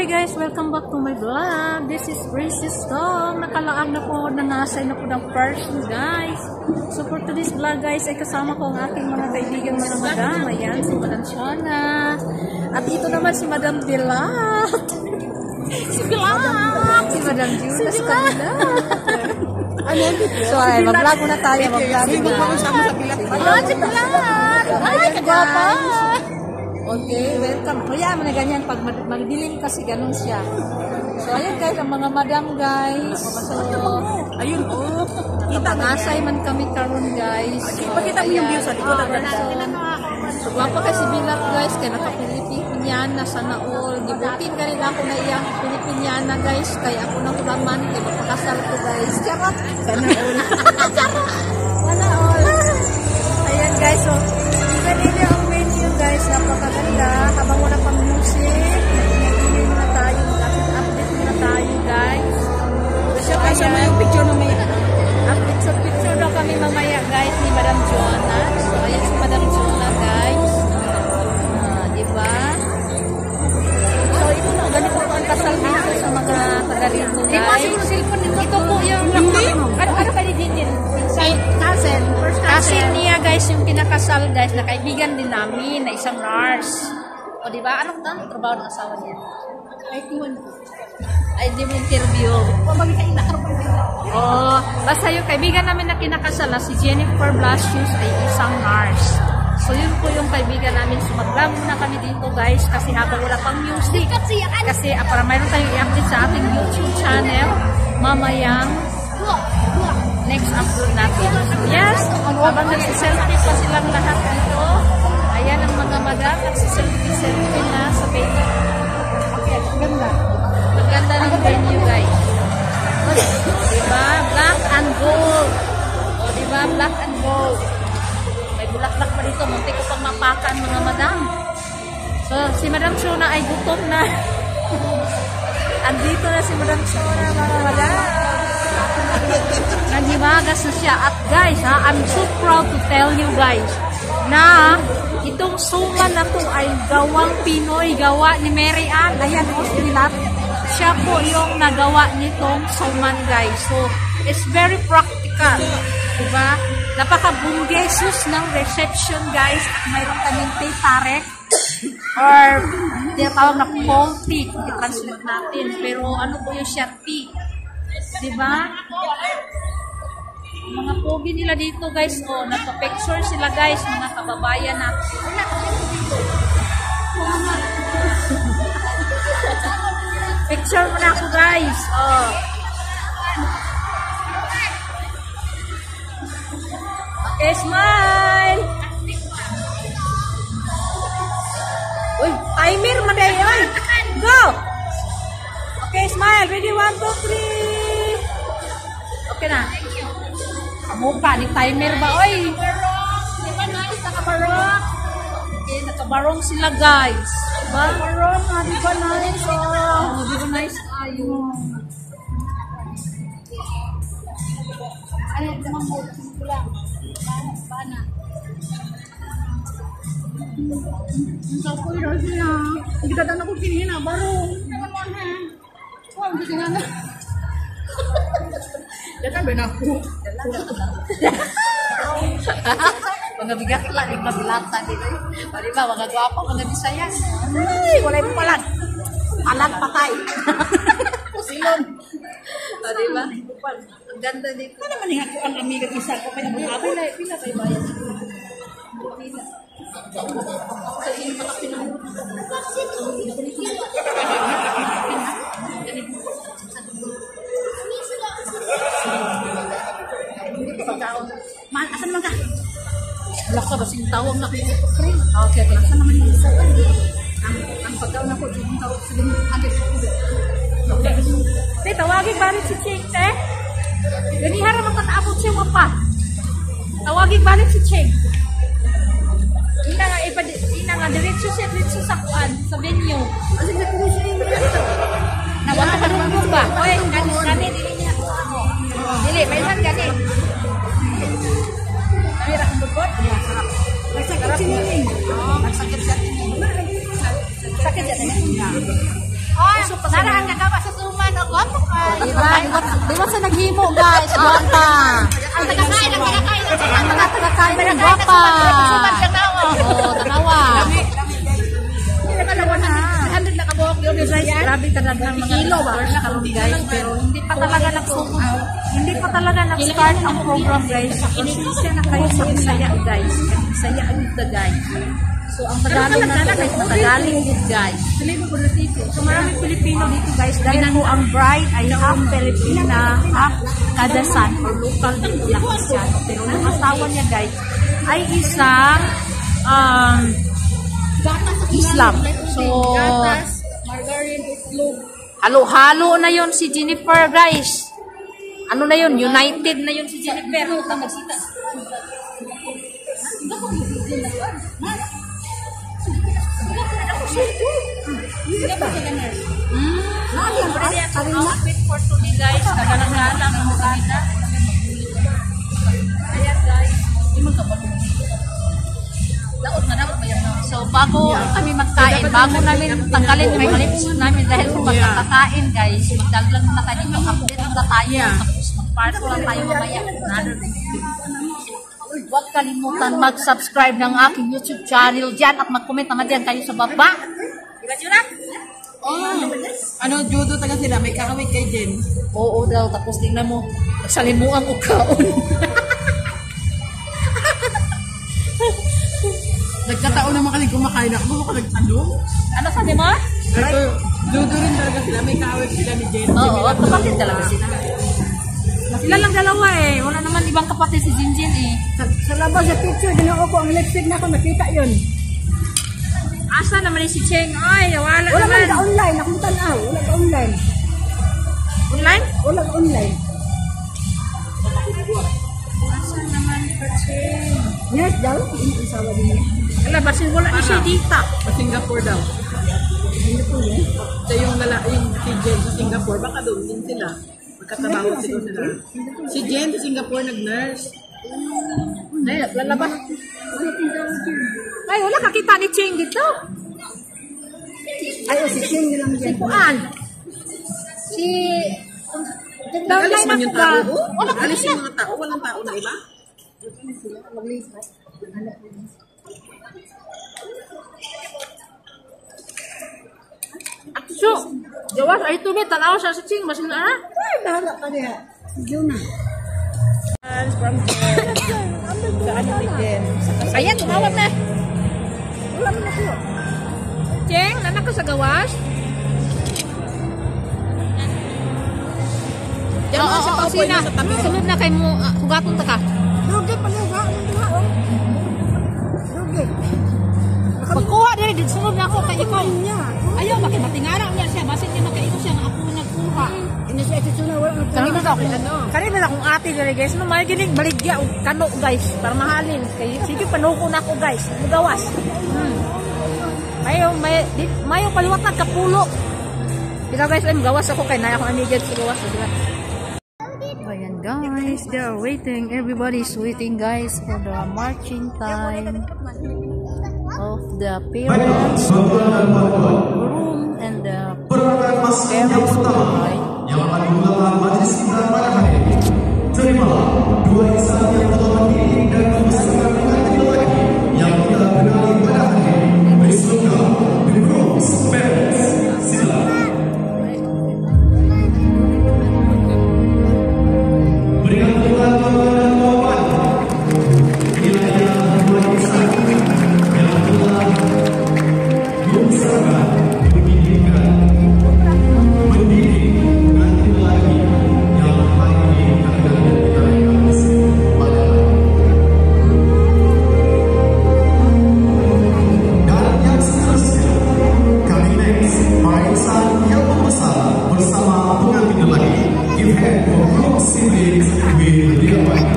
Hi guys, welcome back to my vlog. This is Princess Tom. Nakalaag na po, nangasay na po ng person guys. So for today's vlog guys, ay kasama ko ang aking mga kaibigan mga madam. Ayan, si Madam Shona. At ito naman si Madam Dilat. Si Dilat. Si Madam Judas kanila. So ay, mag-vlog muna tayo. Mag-vlog muna. Si Dilat. Ay, kagwapa. Okay, welcome. Kaya mo na ganyan pag magdilim kasi ganun siya. So ayun guys, ang mga madam guys. So ayun oh. Kita man kami karon guys. So, pakita mo yung view sa likod ng so guwapo kasi Bilat guys, kaya naka-Pilipiniana sana all. Gibutin ka rin ako na iyang Pilipiniana guys, kaya ako nang kulaman kaya magpakasal ko guys. Charot. Sana all. Charot. Sana all. Ayan guys, so ganito ang menu guys, napakaganda. Habang wala pang music, nag-email muna tayo, mag-update muna tayo guys. So kaya yung picture na may picture daw kami mamaya guys ni Madam Jonah. So ayan si Madam Jonah guys. Diba? So ito na, ganito po ang kasal dito sa mga taga-rito guys. Ito po yung ano pa ni Jinjin? Cousin niya guys, yung kinakasal guys, na kaibigan din namin, na isang nurse. O diba? Anong trabaho ng asawa niya? Ay, di mo interview. Oh, basta yung kaibigan namin na kinakasal na si Jennifer Blasius ay isang nurse. So yun po yung kaibigan namin. So mag-vlog muna kami dito guys kasi habang wala pang music. Kasi para mayroon tayong i-update sa ating YouTube channel mamayang next upload natin. Yes, habang nagsiselfie pa silang lahat dito. Ayan ang mga madam, nagsiselfie na sa venue. Okay, maganda. Maganda ng venue guys. Diba? Black and gold. O diba? Black and gold. May bulaklak pa dito. Munti ko pang mapakan mga madam. So, si Madam Shona ay gutom na. Andito na si Madam Shona mga madam. Naghimagas na siya. At guys, I'm so proud to tell you guys na itong suman na to ay gawang Pinoy, gawa ni Mary Ann. Ayan, Osdilat. Siya po yung nagawa nitong suman guys. So, it's very practical. Diba? Napaka-bunggesus ng reception guys. At mayroon kaming tarek or tinatawag na polti. I-translate natin. Pero ano po yung siya tea? Diba? Mga pogi nila dito guys. O, nagpa-picture sila guys. Mga kababayan na. Picture muna ako guys. Oh. Okay, smile. Uy, timer maday oy. Go. Okay, smile. Ready, 1, 2, 3. Okay na. Kamuka ni timer ba oy? Di ba nice nakabarong? Okay, nakabarong sila guys. Diba? Barong, di ba nice? Oh, di ba nice? Ayun. Ano, naman mo, lang. Paana? Ang kapoy daw siya. Hindi ka na ko kinina, barong. Naman mo na. Oh, hindi ka na. Datang ba na ako? Mga bigat lang, yung mabilata dito. Diba, mga gwapo, mga bisaya. Ay, wala mo palag. Palag patay. Kusilon. Diba? Ang ganda dito. Ano naman yung ako ang amiga isa ko? Pila kayo ba yan? Pila. Sa inyo pa kapinang. Man, asan naman ka? Wala ka ba sing tawag na kayo? Okay, asan naman yung isa? Ang pagkaw na po, yung tawag sa ganyan, agad ko. Okay. Te, tawagin balik si Cheng, te? Ganihara magkataabot siya mo pa. Tawagin balik si Cheng. Ina nga, diretso sa kuan, sa venue. Kasi nagpuno siya yung dito. Nawala ka nung ba? Oy, gani, dili niya. Dili, may isang gani. Ay, rakang bukot? Yeah, sarap. Nagsakit siya niya. Nagsakit siya niya. Sakit siya niya. Oy, Naraan ka ba sa suman o guwapo ka? Di ba sa naghimo guys? Gwapa. Ang tagakain, ang tagakain. Ang mga tagakain ng gwapa. Suman ka na o. Oo, tanawa. Grabe talaga ang mga viewers karon guys, pero hindi pa talaga nag-start ang program guys. Pasensya na kayo sa Bisaya guys. Bisaya ang guys. So ang Tagalog na guys, Tagalog yun guys. So maraming Pilipino dito guys, dahil po ang bride ay half Filipina, half Kadasan or local dito lang siya. Pero ang asawa niya guys ay isang Islam. So halo-halo na yon si Jennifer guys. Ano na yon? United na yon si Jennifer. Outfit for today guys. Kagalang-galang ang mukha nila. Ayan guys. So bago kami magkain, bago namin tanggalin yung lips namin dahil kung magkakain guys, magdaglag na tayo dito, update na tayo, tapos mag-parto lang tayo mamaya. Huwag kalimutan mag-subscribe ng aking YouTube channel dyan at mag-comment naman dyan kayo sa baba. Diba yun na? Ano, judo taga sila, may kakawit kay Jen. Oo daw, tapos tingnan mo, salimuang o kaon. Nagkataon naman kasi kumakain ako, baka nagtanong. Ano sabi mo? Ito, judo rin talaga sila, may kakawit sila ni Jen. Oo, kapatid talaga sila. Sila lang dalawa eh. Wala naman ibang kapatid si Jinjin eh. Sa labas sa picture, ginawa ko ang lipstick na ako, nakita yun. Asa naman si Cheng? Ay, wala Wala naman. man ka online, akong tanaw. Wala ka online. Online? Wala ka online. Asa naman ka Cheng? Nurse daw, yung asawa din niya. Wala, basin wala ni siya dita. Sa Singapore daw. Hindi po yun. Sa yung si Jen sa Singapore, baka doon din sila. Magkatabaho sila. Si Jen sa Singapore nag-nurse. Ay, lalabas. Ay, wala kakita ni Cheng dito. Ay, si Ching nilang dyan. Kuan? Si... Alis man yung tao. Wala ka Alis yung mga tao. Walang tao na iba. So, jawas, ay tubig, tanaw siya sa Cheng. Basin na, ha? Ay, bahala ka niya. Juna. From Jen. Saan yung Jen? Ayan, tumawag na. Wala mo na siya. Cheng, nanak ka sa gawas? Diyan mo sa paupoy na sa tabi. Sunod na kay mo, hugaton ta ka. Dugi pa niya, ang diwa, oh. Dugi. Pagkuha diri, din sunod na ako kay ikaw. Niya. Ayaw, bakit matingara niya siya, basin niya makaingo siya nga ako nagkuha. Hindi siya itutuna, wala ang Kanina na akong ate diri guys, no may gining baligya og kano guys, para mahalin. Kay sige panuko na ako guys, mugawas. Mayo paliwat na kapulo. Kita guys, ay mugawas ako kay naya akong amigad sa gawas, diba? Ayan guys, they are waiting. Everybody's waiting guys for the marching time of the parents, groom, and the parents of the bride. Yang akan menggunakan majlis kita pada hari ini. Terimalah dua insan yang telah mengiring dan membesarkan pengantin lelaki yang kita kenali pada hari ini. Berisungkan the groom's parents. Silakan. Berikan tuan dan puan. Inilah yang dua insan yang telah membesarkan, mengiringkan, mendidik pengantin lelaki yang hari ini akan kita pada dan yang seterusnya kali next para insan yang membesar bersama pengantin lelaki give hand for groom siblings with their wife.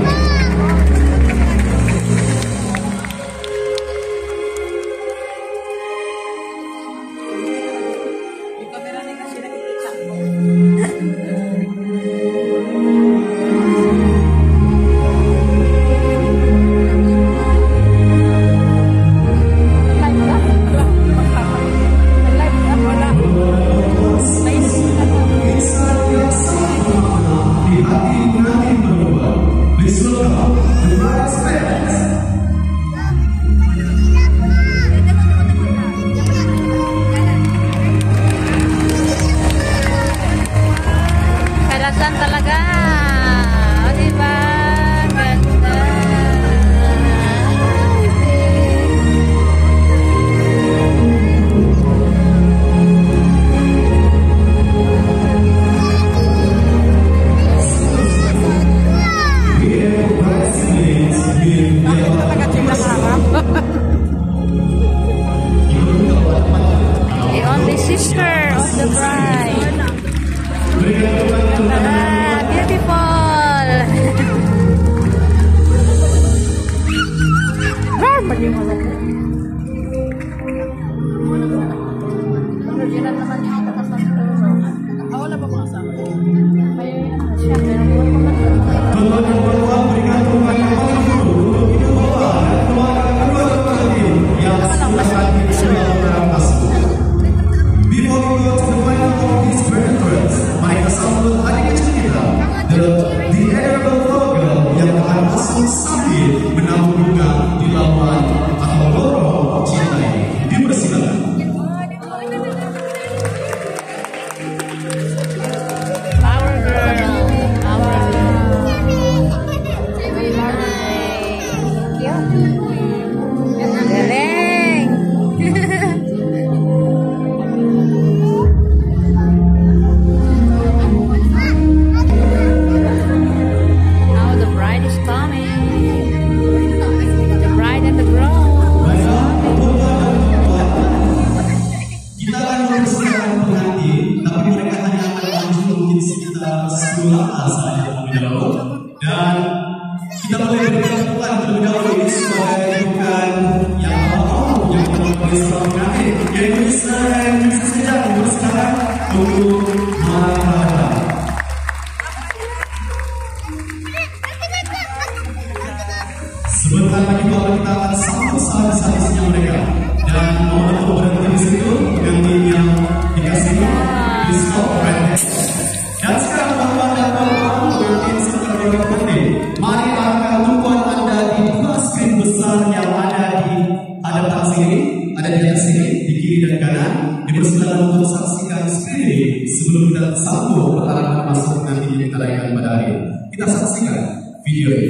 the bride. Beautiful. Wala ba mga kasama? Tuan-tuan dan puan-puan, berikan hormat yang paling dulu untuk ibu bapa dan keluarga kedua pengantin yang sudah hadir dalam ramas. Before we go to the final of this conference, mari kita sambut adik kecil kita, the honorable program yang akan masuk sambil menabur bunga di lawan atau lorong cinta ini. Dipersilakan. Dan kita boleh berkenalan terlebih dahulu ini sebagai bukan yang awal yang kita bersama pengantin, yaitu Israel dan Sejak bersama untuk marah. Sebentar lagi bapak kita akan sambut sadis-sadisnya mereka dan mohon untuk berhenti di situ pengantin yang dikasih diskon brand. Dan sekarang bapak dan bapak pengantin serta keluarga pengantin, mari arahkan tumpuan anda di dua skrin besar yang ada di hadapan sini, ada di atas sini, di kiri dan kanan. Dipersilakan untuk saksikan skrin ini sebelum kita sambut perarahan masuk nanti yang kita lakukan pada hari ini. Kita saksikan video ini.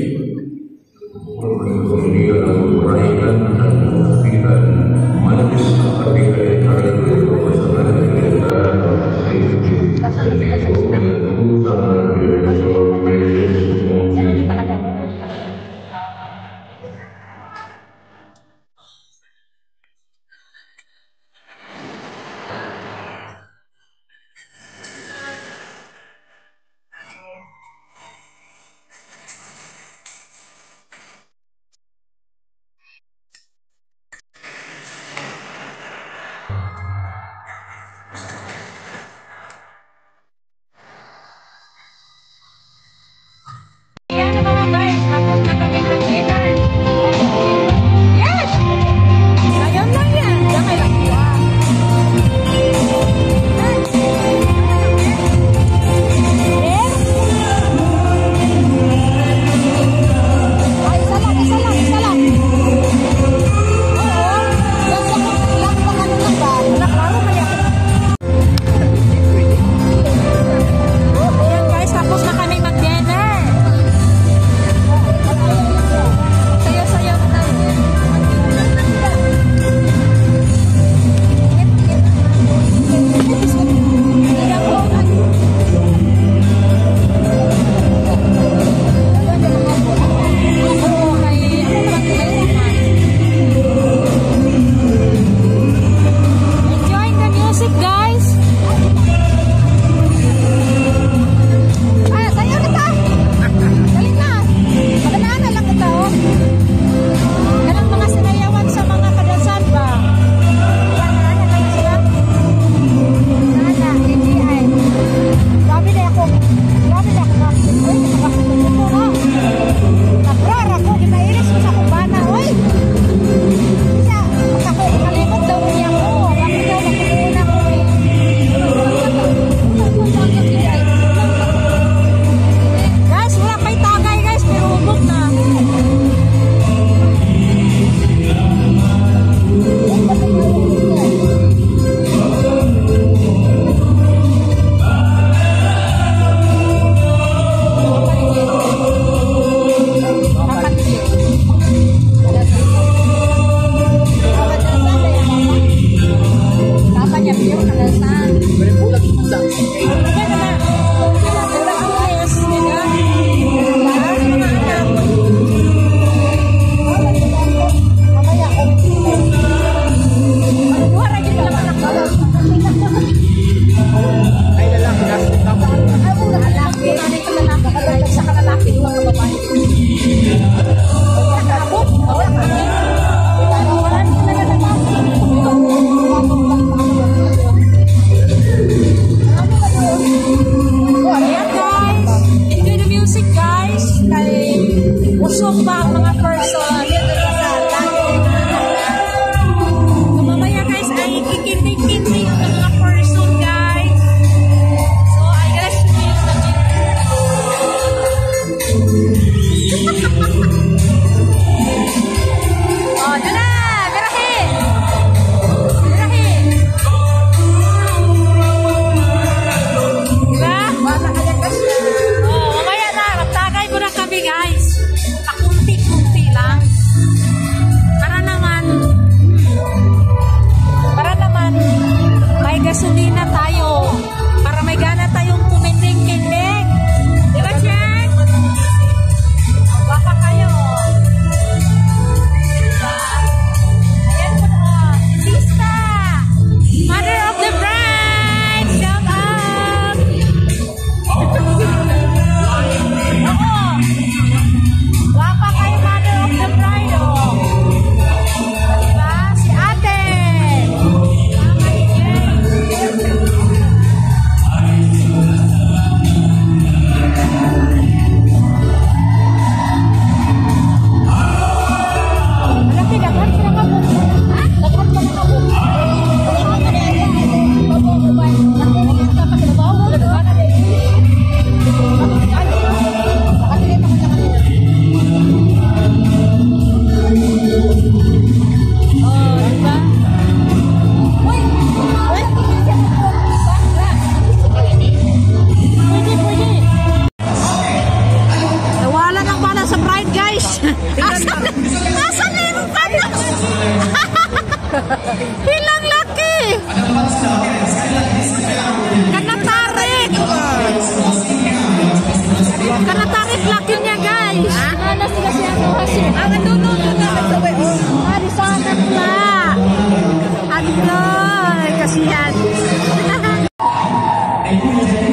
itu menjadi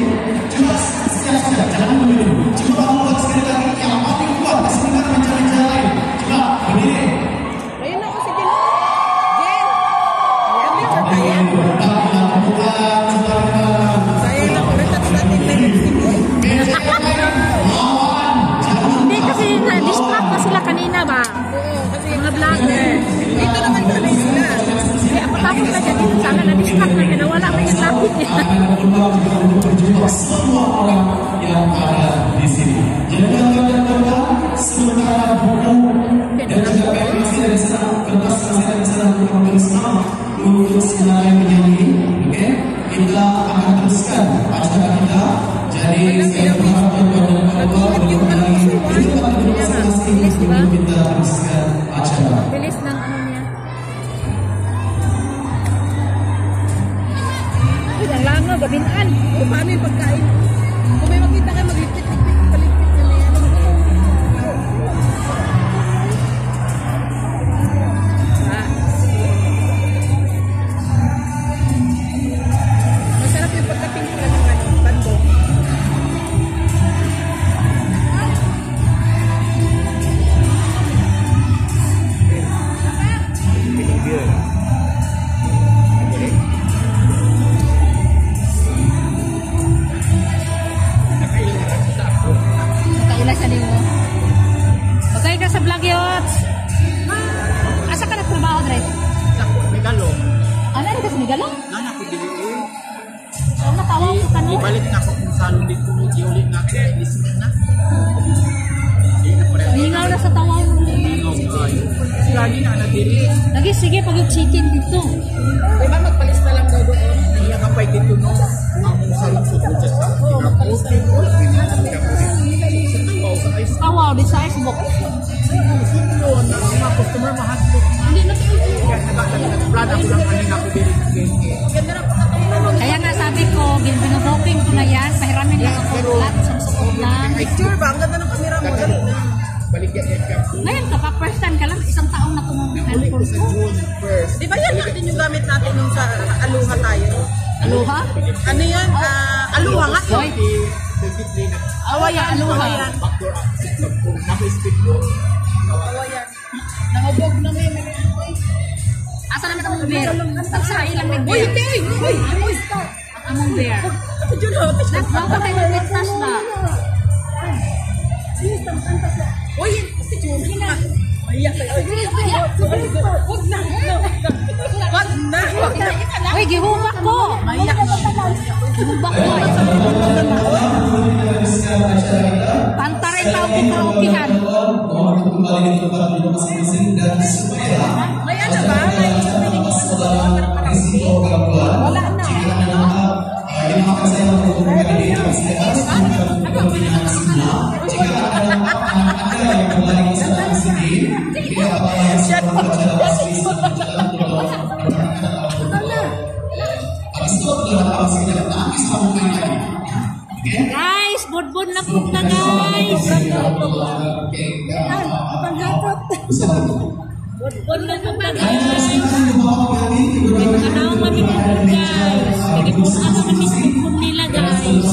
jelas siap-siap jangan menunggu. Coba kamu buat sekali lagi yang paling kuat kesempatan mencari jalan lain. Coba berdiri. Ayun ako si Jen. Jen! Picture tayo. Saya lang ulit at natin na Hindi kasi na-distract pa sila kanina ba? Oo, kasi Mga vlogger. dito naman tuloy sila. Kaya patapos ka dyan dito sana na-distract na kinawala pa yung topic niya. Semua orang yang ada di sini. Jangan sementara buku dan juga PVC dari sana, kertas dari sana untuk menulis nama untuk sebenarnya menyanyi. Oke, kita akan teruskan acara kita. Jadi saya berharap kepada Allah mengenai kehidupan masing-masing untuk kita teruskan acara. Bilis ng ano niya. Ay, ang langaw, gabinaan. Kung paano yung pagkain. Kung may makita kayo, maglipit-lipit, palipit na may ano. Masarap yung pagkapimpula ng ano, bando. Nakaila siya niyo. Okay ka sa vlog yot. Asa ka nagtrabaho, Dre? Ako, may galo. Ano ka sa Migalo? Nana ko dili eh. So, natawag ko kanina. Ibalik na ako kung salon dito mo ulit na ako. Listening na. Hindi na pare. Hingaw na sa tawag. Lagi na nadiri. Lagi, sige, pag-chicken dito. Diba magpalis na lang daw doon? Iya kapay dito no. Ang salon sa dito sa Singapore. Tawaw, di sa Facebook. Doon na mga customer mahadlok. Hindi na ito. Kaya nagplano ko lang kanina ako diri sa genge. Kaya nga sabi ko, binubooking ko na yan. Pahiramin lang ako lahat sa suot lang. Picture ba? Ang ganda ng camera mo. Dali na. Balik yan ka. Ngayon, kapag first time ka lang, isang taong na itong handphone Sa ko. June 1st. Di ba yan natin yung gamit natin nung sa Aluha tayo? Aloha? Ano yan? Aluha nga. Hoy, Awayan. Aluha. Backdoor access sa phone. Naka-speed mo. Awayan. Nangubog na may asa naman ang bear? Sa ilang may Uy, bear. hindi! Uy! Uy! Ang among bear. Ito dyan o. Nagbawa ka tayo ng tas na. Uy! Ito dyan. Maiyak tayo. Huwag na! Huwag na! Uy, gihubak ko. Maiyak. Gihubak ko. Pantaray tao ko karaokehan. Kembali ke tempat masing-masing dan supaya May ano ba? May risiko gangguan jika Anda makan saya untuk diri saya jika ada yang kembali ke sana di sini tidak apa yang sedang berjalan asli habis itu adalah aslinya habis kamu main lagi. Guys, budbud na po na guys. Budbud na po na guys. Ano kami budbud guys. Hindi po na kami budbud nila guys.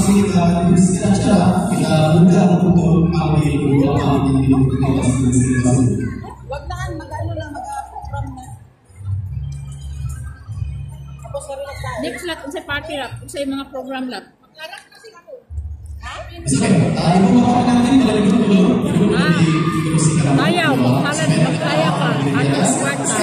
Kita mudah untuk ambil Huwag na, mag-ano lang, mag-program na. Tapos na rin tayo. Next lot, unsay party rap, unsay mga program lot. Ayaw, magkalan, magkaya pa. Ano, kwarta.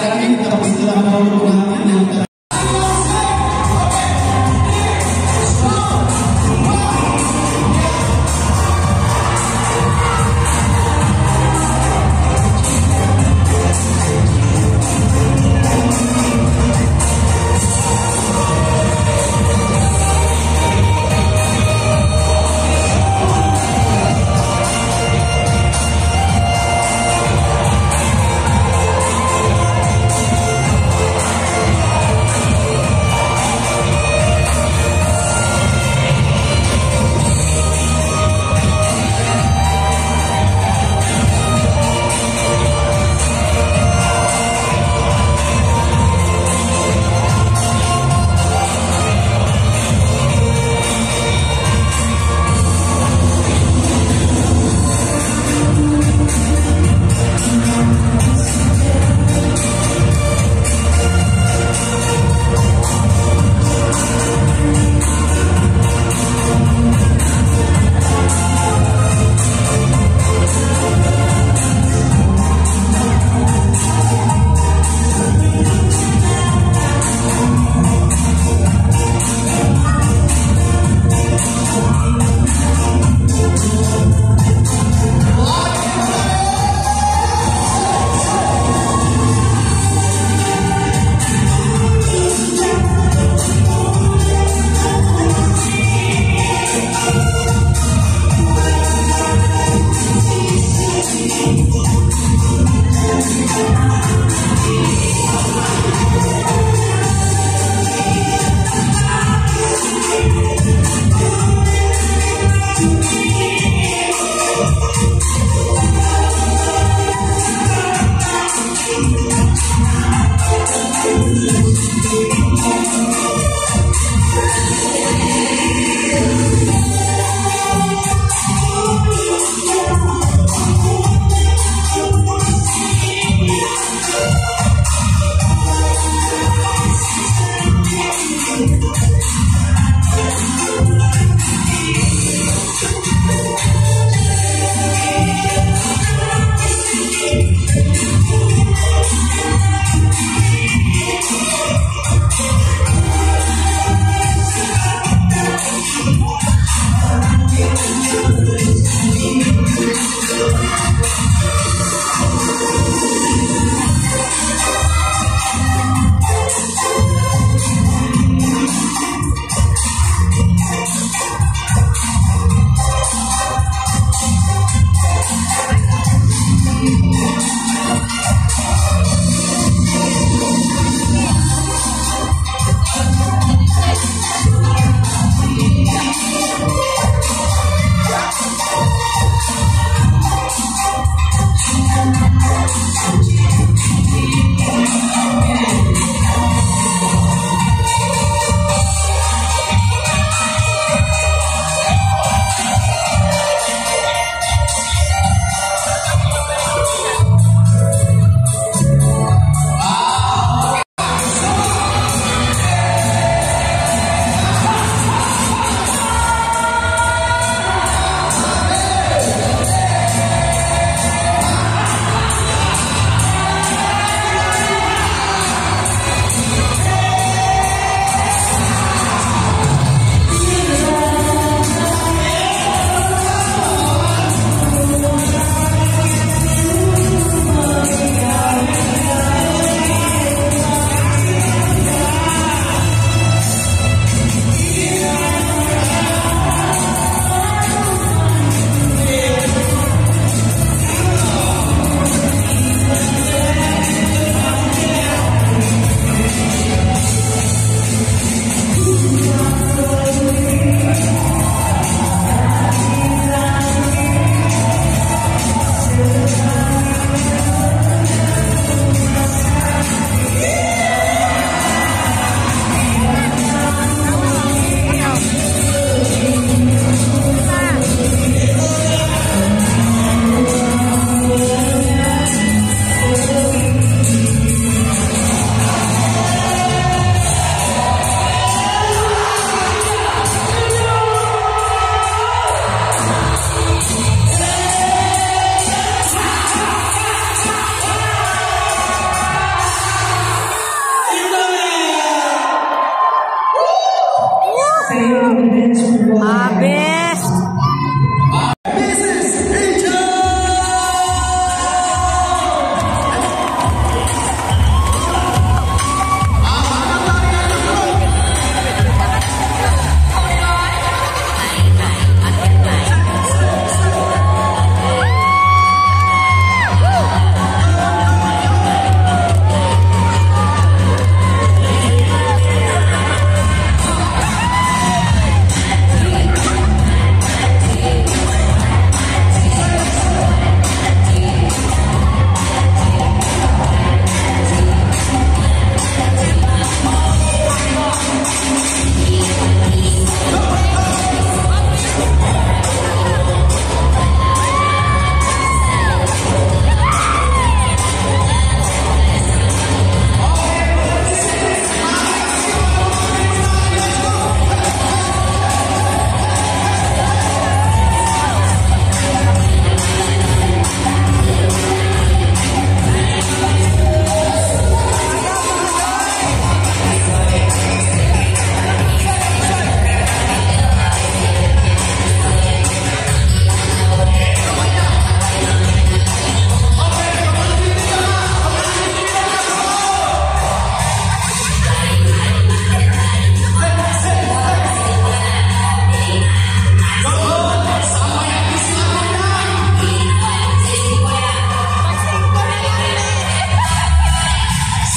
Abe!